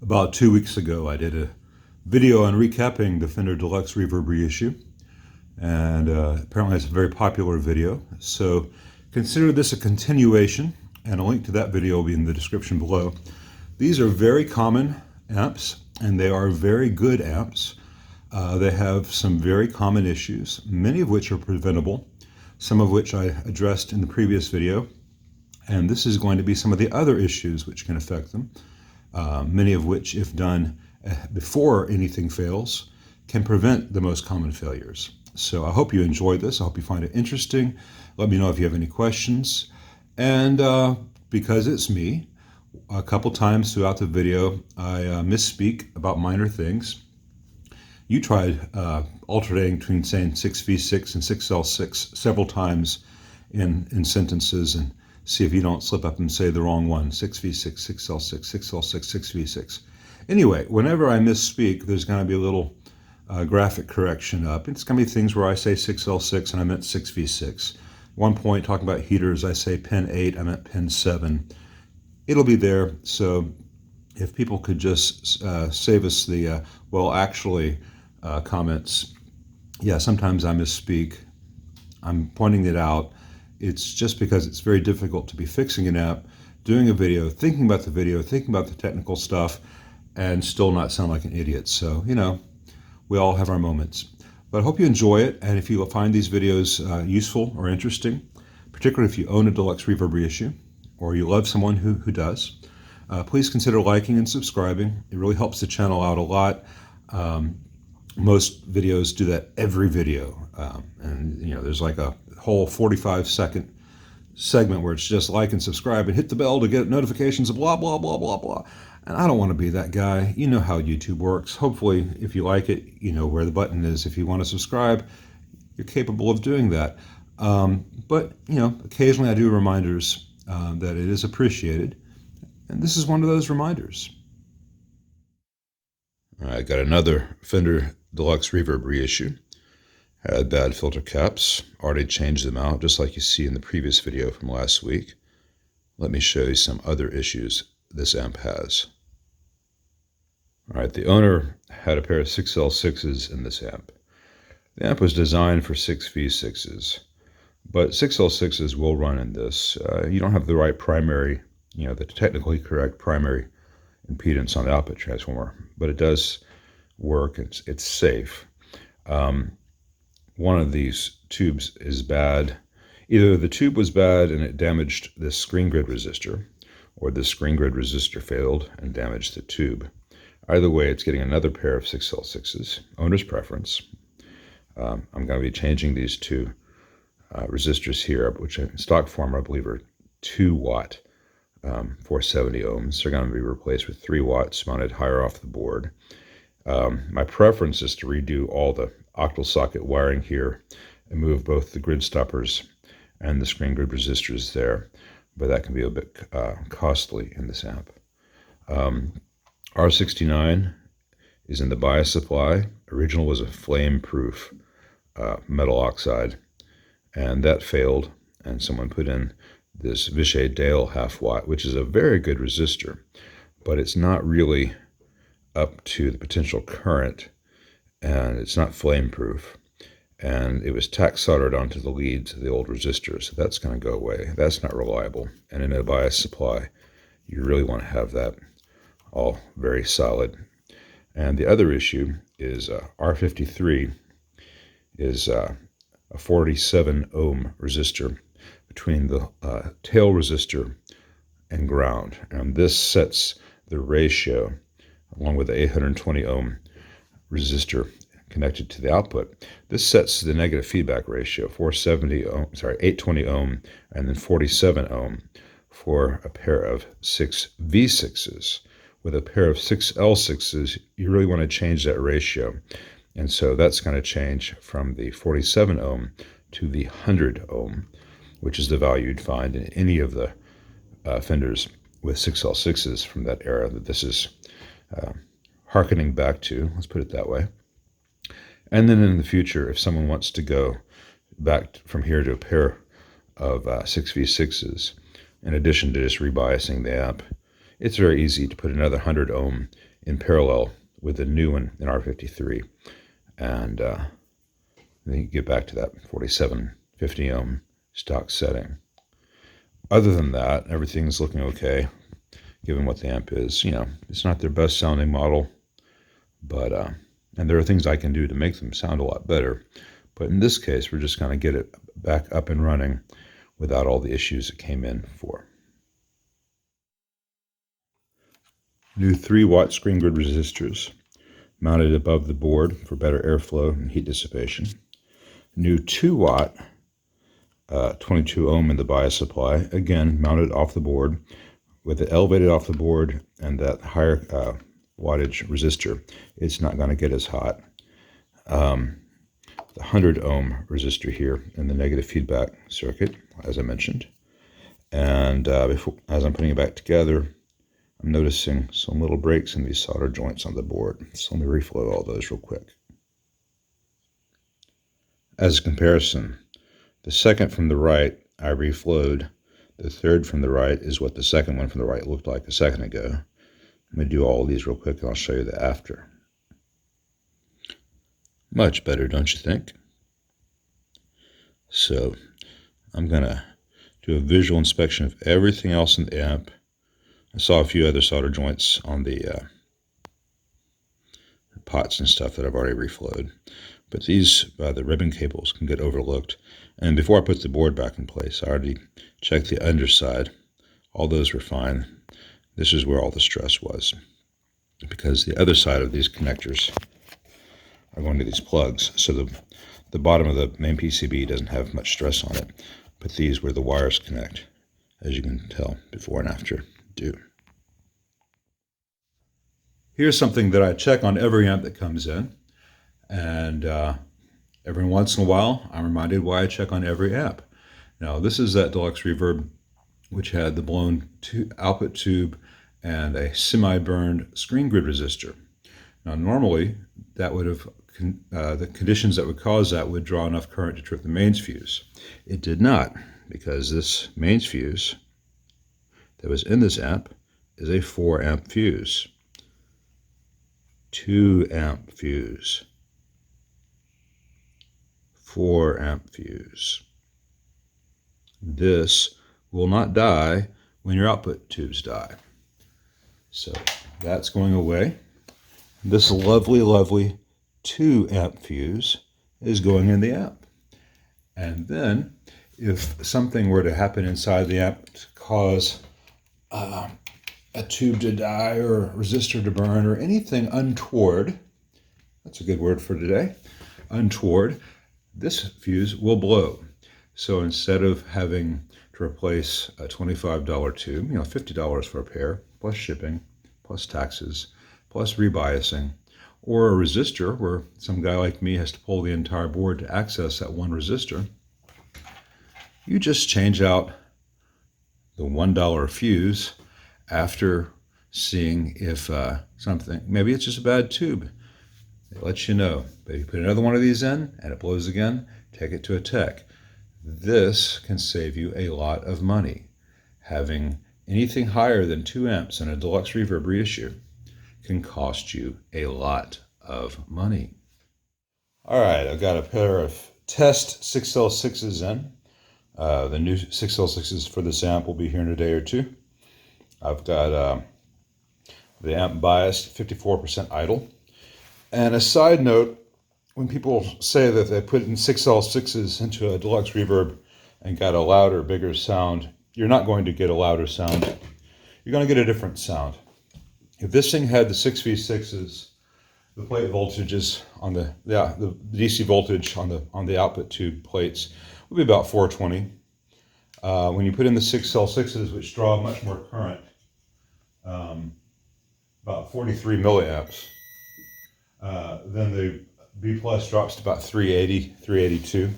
About 2 weeks ago, I did a video on recapping the Fender Deluxe Reverb Reissue, and apparently it's a very popular video. So consider this a continuation, and a link to that video will be in the description below. These are very common amps, and they are very good amps. They have some very common issues, many of which are preventable, some of which I addressed in the previous video, and this is going to be some of the other issues which can affect them. Many of which, if done before anything fails, can prevent the most common failures. So I hope you enjoyed this. I hope you find it interesting. Let me know if you have any questions. And because it's me, a couple times throughout the video, I misspeak about minor things. You tried alternating between saying 6V6 and 6L6 several times in sentences, and see if you don't slip up and say the wrong one. 6V6, 6L6, 6L6, 6V6. Anyway, whenever I misspeak, there's going to be a little graphic correction up. It's going to be things where I say 6L6 and I meant 6V6. One point talking about heaters, I say pin 8, I meant pin 7. It'll be there, so if people could just save us the, comments. Yeah, sometimes I misspeak. I'm pointing it out. It's just because it's very difficult to be fixing an app, doing a video, thinking about the technical stuff, and still not sound like an idiot. So, you know, we all have our moments. But I hope you enjoy it, and if you find these videos useful or interesting, particularly if you own a Deluxe Reverb Reissue, or you love someone who does, please consider liking and subscribing. It really helps the channel out a lot. Most videos do that every video, and you know, there's like a whole 45-second segment where it's just like and subscribe and hit the bell to get notifications of blah, blah, blah, blah, blah. And I don't want to be that guy. You know how YouTube works. Hopefully, if you like it, you know where the button is. If you want to subscribe, you're capable of doing that. But, you know, occasionally I do reminders that it is appreciated. And this is one of those reminders. I got another Fender Deluxe Reverb Reissue. Had bad filter caps, already changed them out, just like you see in the previous video from last week. Let me show you some other issues this amp has. All right, the owner had a pair of 6L6s in this amp. The amp was designed for 6V6s, but 6L6s will run in this. You don't have the right primary, you know, the technically correct primary impedance on the output transformer, but it does work. It's safe. One of these tubes is bad. Either the tube was bad and it damaged the screen grid resistor, or the screen grid resistor failed and damaged the tube. Either way, it's getting another pair of 6L6s, owner's preference. I'm going to be changing these two resistors here, which in stock form I believe are 2 watt 470 ohms. They're going to be replaced with 3 watts mounted higher off the board. My preference is to redo all the octal socket wiring here and move both the grid stoppers and the screen grid resistors there, but that can be a bit costly in this amp. R69 is in the bias supply. Original was a flame-proof metal oxide, and that failed, and someone put in this Vichy Dale half watt, which is a very good resistor, but it's not really up to the potential current, and it's not flame proof, and it was tack soldered onto the leads of the old resistor, so that's going to go away. That's not reliable, and in a bias supply you really want to have that all very solid. And the other issue is R53 is a 47 ohm resistor between the tail resistor and ground, and this sets the ratio along with the 820 ohm resistor connected to the output. This sets the negative feedback ratio, 820 ohm and then 47 ohm for a pair of 6V6s. With a pair of 6L6s, you really want to change that ratio. And so that's going to change from the 47 ohm to the 100 ohm, which is the value you'd find in any of the Fenders with 6L6s from that era that this is hearkening back to, let's put it that way. And then in the future, if someone wants to go back from here to a pair of 6V6s, in addition to just rebiasing the amp, it's very easy to put another 100 ohm in parallel with the new one in R53. And then you get back to that 4750 ohm stock setting. Other than that, everything's looking okay, given what the amp is. You know, it's not their best sounding model, but, and there are things I can do to make them sound a lot better. But in this case, we're just going to get it back up and running without all the issues it came in for. New 3-watt screen grid resistors mounted above the board for better airflow and heat dissipation. New 2-watt 22 ohm in the bias supply, again mounted off the board with it elevated off the board and that higher wattage resistor. It's not going to get as hot. The 100 ohm resistor here in the negative feedback circuit, as I mentioned. And as I'm putting it back together, I'm noticing some little breaks in these solder joints on the board. So let me reflow all those real quick. As a comparison, the second from the right, I reflowed. The third from the right is what the second one from the right looked like a second ago. I'm going to do all of these real quick and I'll show you the after. Much better, don't you think? So I'm going to do a visual inspection of everything else in the amp. I saw a few other solder joints on the pots and stuff that I've already reflowed. But these, the ribbon cables, can get overlooked. And before I put the board back in place, I already checked the underside. All those were fine. This is where all the stress was, because the other side of these connectors are going to these plugs. So the bottom of the main PCB doesn't have much stress on it, but these where the wires connect, as you can tell, before and after do. Here's something that I check on every amp that comes in, and every once in a while I'm reminded why I check on every amp. Now this is that Deluxe Reverb, which had the blown output tube and a semi-burned screen grid resistor. Now normally that would have the conditions that would cause that would draw enough current to trip the mains fuse. It did not, because this mains fuse that was in this amp is a 4 amp fuse. 2 amp fuse. 4 amp fuse. This will not die when your output tubes die. So that's going away. This lovely, lovely 2 amp fuse is going in the amp. And then if something were to happen inside the amp to cause a tube to die or a resistor to burn or anything untoward, that's a good word for today, untoward, this fuse will blow. So instead of having to replace a $25 tube, $50 for a pair, plus shipping, plus taxes, plus rebiasing, or a resistor where some guy like me has to pull the entire board to access that one resistor, you just change out the $1 fuse after seeing if something, maybe it's just a bad tube. It lets you know. But if you put another one of these in and it blows again, take it to a tech. This can save you a lot of money. Having anything higher than 2 amps in a Deluxe Reverb Reissue can cost you a lot of money. All right, I've got a pair of test 6L6s in. The new 6L6s for this amp will be here in a day or two. I've got the amp biased 54% idle. And a side note, when people say that they put in 6L6s into a Deluxe Reverb and got a louder, bigger sound, you're not going to get a louder sound. You're going to get a different sound. If this thing had the 6V6s, the plate voltages on the DC voltage on the output tube plates would be about 420. When you put in the 6L6s, which draw much more current, about 43 milliamps, then the B plus drops to about 380, 382.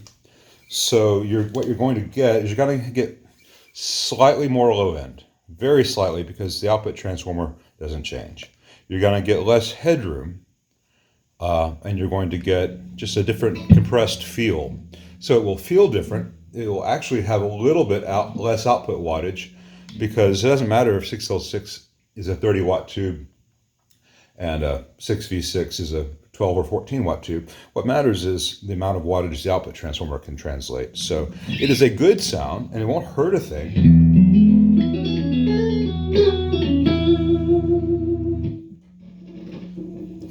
So what you're going to get is you're going to get slightly more low end, very slightly, because the output transformer doesn't change. You're going to get less headroom, and you're going to get just a different compressed feel. So it will feel different. It will actually have a little bit less output wattage, because it doesn't matter if 6L6 is a 30 watt tube and a 6V6 is a 12 or 14 watt tube. What matters is the amount of wattage the output transformer can translate. So it is a good sound, and it won't hurt a thing.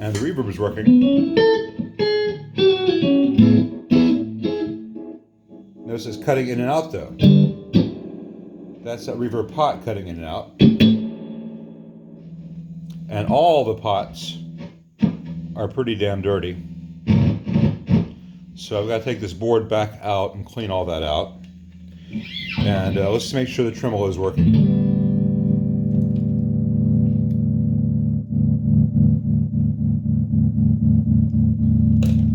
And the reverb is working. Notice it's cutting in and out though. That's that reverb pot cutting in and out. And all the pots are pretty damn dirty. So I've got to take this board back out and clean all that out. And let's just make sure the tremolo is working.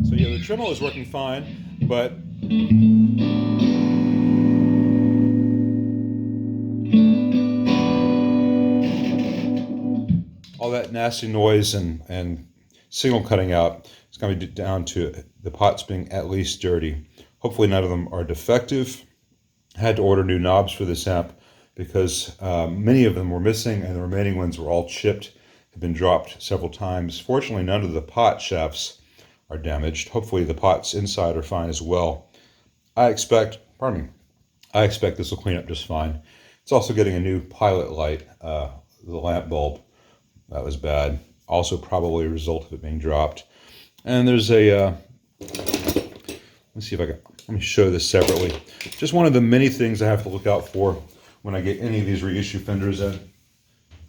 So yeah, the tremolo is working fine, but all that nasty noise and signal cutting out is going to be down to the pots being at least dirty. Hopefully none of them are defective. I had to order new knobs for this amp because many of them were missing, and the remaining ones were all chipped, have been dropped several times. Fortunately, none of the pot shafts are damaged. Hopefully the pots inside are fine as well. I expect this will clean up just fine. It's also getting a new pilot light, the lamp bulb. That was bad. Also probably a result of it being dropped. And there's a, let's see if I can, let me show this separately. Just one of the many things I have to look out for when I get any of these reissue Fenders in.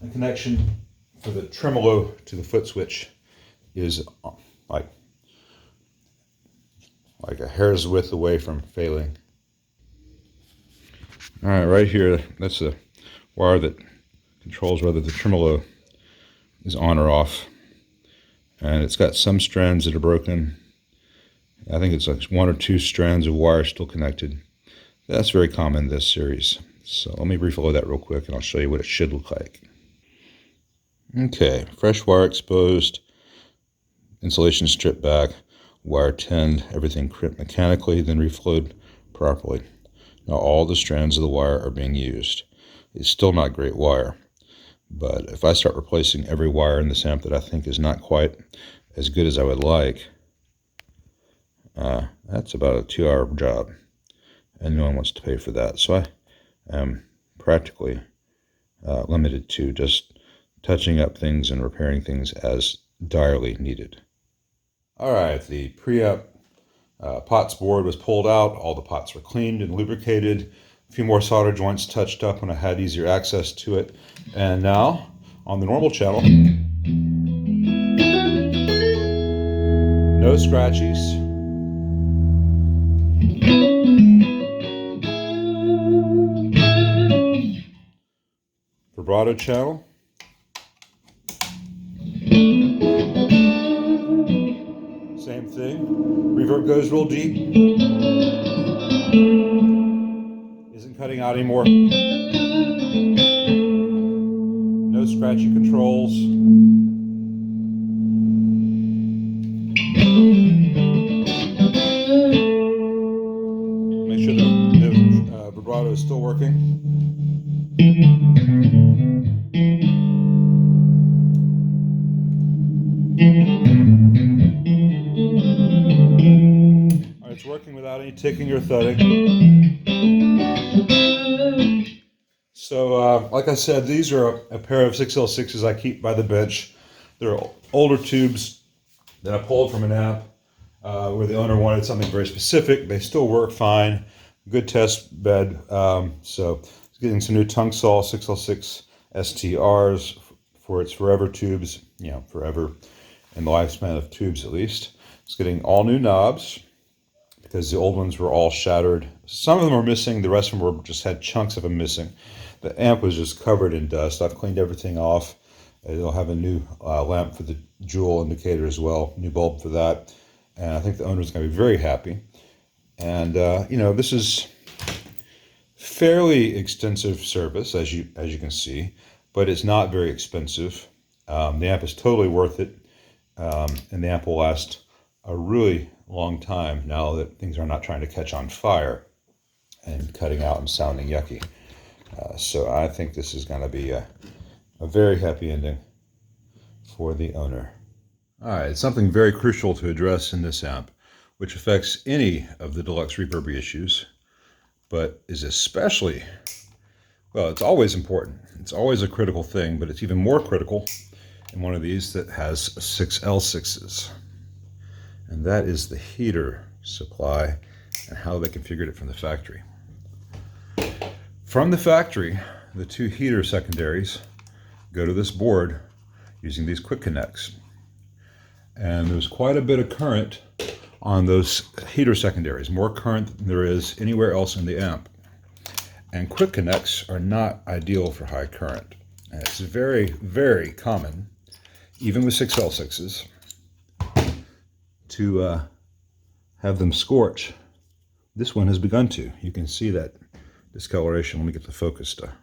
The connection for the tremolo to the foot switch is like a hair's width away from failing. All right, right here, that's the wire that controls whether the tremolo is on or off. And it's got some strands that are broken. I think it's like 1 or 2 strands of wire still connected. That's very common in this series. So let me reflow that real quick and I'll show you what it should look like. Okay, fresh wire exposed, insulation stripped back, wire tinned, everything crimped mechanically, then reflowed properly. Now all the strands of the wire are being used. It's still not great wire, but if I start replacing every wire in this amp that I think is not quite as good as I would like, that's about a 2-hour job, and no one wants to pay for that. So I am practically limited to just touching up things and repairing things as direly needed. All right, the preamp pots board was pulled out. All the pots were cleaned and lubricated. A few more solder joints touched up when I had easier access to it. And now, on the normal channel, no scratchies. Vibrato channel. Same thing. Reverb goes real deep. Isn't cutting out anymore. No scratchy controls. Make sure the vibrato is still working. All right, it's working without any ticking or thudding. So, like I said, these are a pair of 6L6s I keep by the bench. They're older tubes that I pulled from an amp where the owner wanted something very specific. They still work fine. Good test bed. So, it's getting some new Tungsol 6L6 STRs for its forever tubes. You know, forever in the lifespan of tubes at least. It's getting all new knobs because the old ones were all shattered. Some of them are missing. The rest of them just had chunks of them missing. The amp was just covered in dust. I've cleaned everything off. It'll have a new lamp for the jewel indicator as well, new bulb for that. And I think the owner's going to be very happy. And, you know, this is fairly extensive service, as you can see, but it's not very expensive. The amp is totally worth it. And the amp will last a really long time now that things are not trying to catch on fire and cutting out and sounding yucky. So I think this is going to be a very happy ending for the owner. All right, something very crucial to address in this amp, which affects any of the Deluxe Reverb reissues, but is especially, well, it's always important. It's always a critical thing, but it's even more critical in one of these that has 6L6s. And that is the heater supply and how they configured it from the factory. From the factory, the two heater secondaries go to this board using these quick connects. And there's quite a bit of current on those heater secondaries, more current than there is anywhere else in the amp. And quick connects are not ideal for high current. And it's very, very common, even with 6L6s, to have them scorch. This one has begun to. You can see that discoloration. Let me get the focus to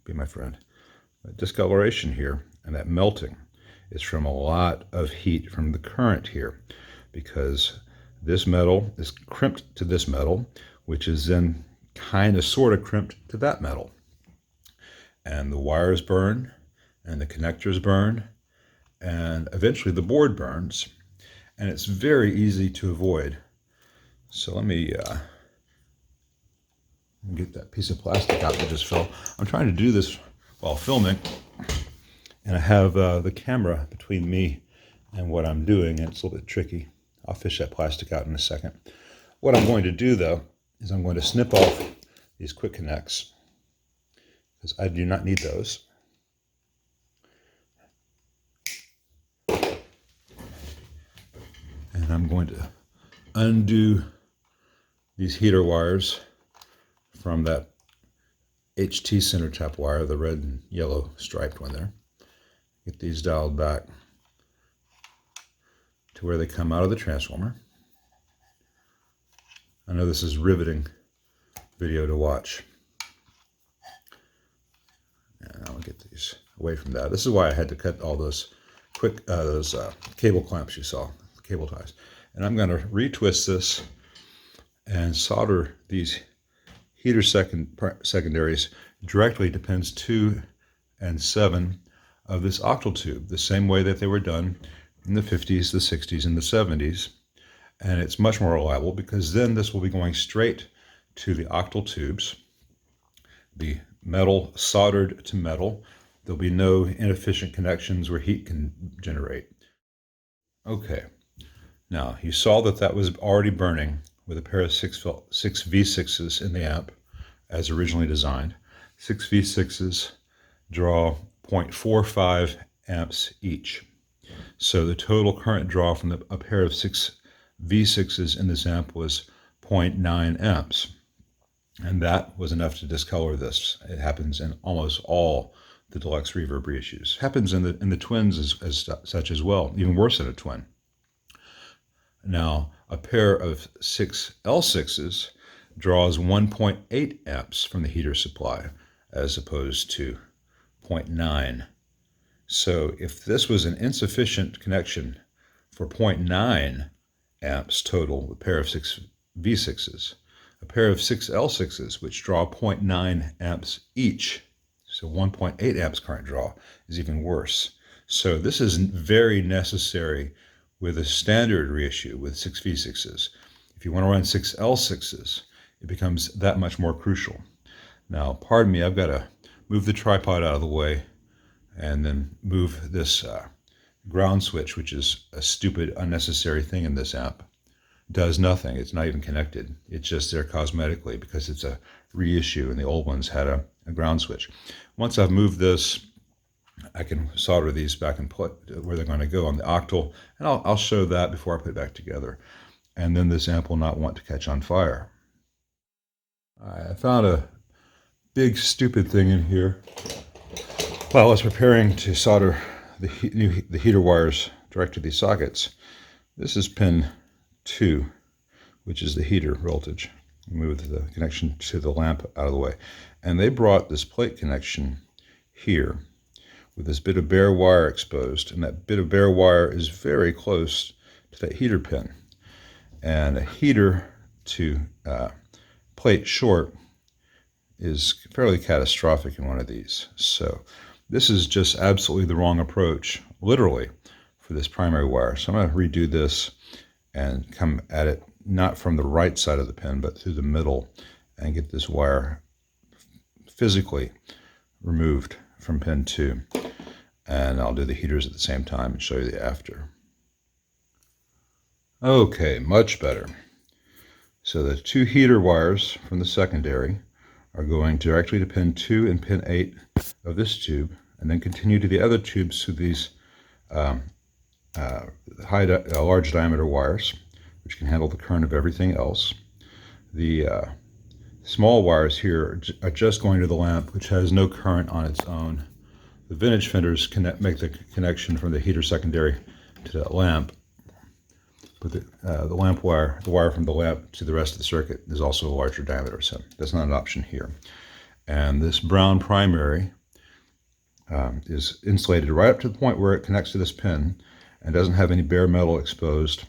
be my friend. That discoloration here and that melting is from a lot of heat from the current here, because this metal is crimped to this metal, which is then kind of sort of crimped to that metal. And the wires burn, and the connectors burn, and eventually the board burns, and it's very easy to avoid. So let me get that piece of plastic out that just fell. I'm trying to do this while filming, and I have the camera between me and what I'm doing, and it's a little bit tricky. I'll fish that plastic out in a second. What I'm going to do, though, is I'm going to snip off these quick connects, because I do not need those. And I'm going to undo these heater wires from that HT center tap wire, the red and yellow striped one there. Get these dialed back to where they come out of the transformer. I know this is riveting video to watch. And I'll get these away from that. This is why I had to cut all those cable clamps you saw, the cable ties. And I'm going to retwist this and solder these heater secondaries directly to pins 2 and 7 of this octal tube, the same way that they were done in the 50s, the 60s, and the 70s. And it's much more reliable, because then this will be going straight to the octal tubes, the metal soldered to metal. There'll be no inefficient connections where heat can generate. Okay, now you saw that that was already burning with a pair of 6 V6s in the amp as originally designed. 6 V6s draw 0.45 amps each. So the total current draw from a pair of 6 V6s in this amp was 0.9 amps. And that was enough to discolor this. It happens in almost all the Deluxe Reverb reissues. Happens in the twins as such as well, even worse than a twin. Now, a pair of 6L6s draws 1.8 amps from the heater supply, as opposed to 0.9. So if this was an insufficient connection for 0.9 amps total, a pair of 6 V6s, a pair of 6L6s, which draw 0.9 amps each, so 1.8 amps current draw, is even worse. So this is very necessary with a standard reissue with 6 V6s. If you want to run 6L6s, it becomes that much more crucial. Now, pardon me, I've got to move the tripod out of the way and then move this ground switch, which is a stupid, unnecessary thing in this amp. Does nothing. It's not even connected. It's just there cosmetically because it's a reissue, and the old ones had a ground switch. Once I've moved this, I can solder these back and put where they're going to go on the octal, and I'll show that before I put it back together. And then this amp will not want to catch on fire. I found a big stupid thing in here while I was preparing to solder the heater wires direct to these sockets. This is pin 2, which is the heater voltage. Move the connection to the lamp out of the way. And they brought this plate connection here with this bit of bare wire exposed, and that bit of bare wire is very close to that heater pin. And a heater to plate short is fairly catastrophic in one of these. So This is just absolutely the wrong approach, literally, for this primary wire. So I'm going to redo this and come at it not from the right side of the pin, but through the middle, and get this wire physically removed from pin 2. And I'll do the heaters at the same time and show you the after. Okay, much better. So the 2 heater wires from the secondary are going directly to pin 2 and pin 8 of this tube, and then continue to the other tubes through these large diameter wires, which can handle the current of everything else. The small wires here are just going to the lamp, which has no current on its own. The vintage Fenders make the connection from the heater secondary to that lamp, but the lamp wire, the wire from the lamp to the rest of the circuit, is also a larger diameter, so that's not an option here. And this brown primary is insulated right up to the point where it connects to this pin, and doesn't have any bare metal exposed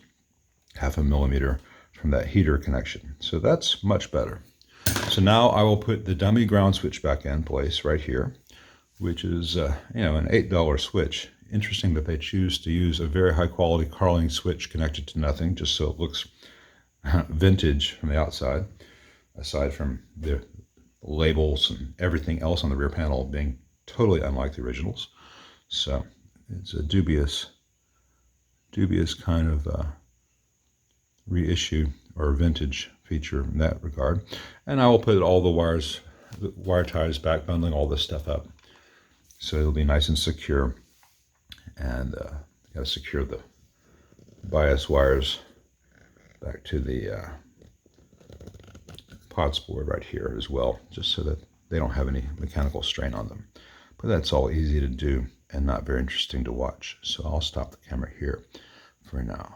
0.5 millimeter from that heater connection. So that's much better. So now I will put the dummy ground switch back in place right here, which is an $8 switch. Interesting that they choose to use a very high quality Carling switch connected to nothing, just so it looks vintage from the outside, aside from the labels and everything else on the rear panel being totally unlike the originals. So it's a dubious kind of reissue or vintage feature in that regard. And I will put all the wire ties back, bundling all this stuff up, so it'll be nice and secure. And got to secure the bias wires back to the pots board right here as well, just so that they don't have any mechanical strain on them. But that's all easy to do and not very interesting to watch. So I'll stop the camera here for now.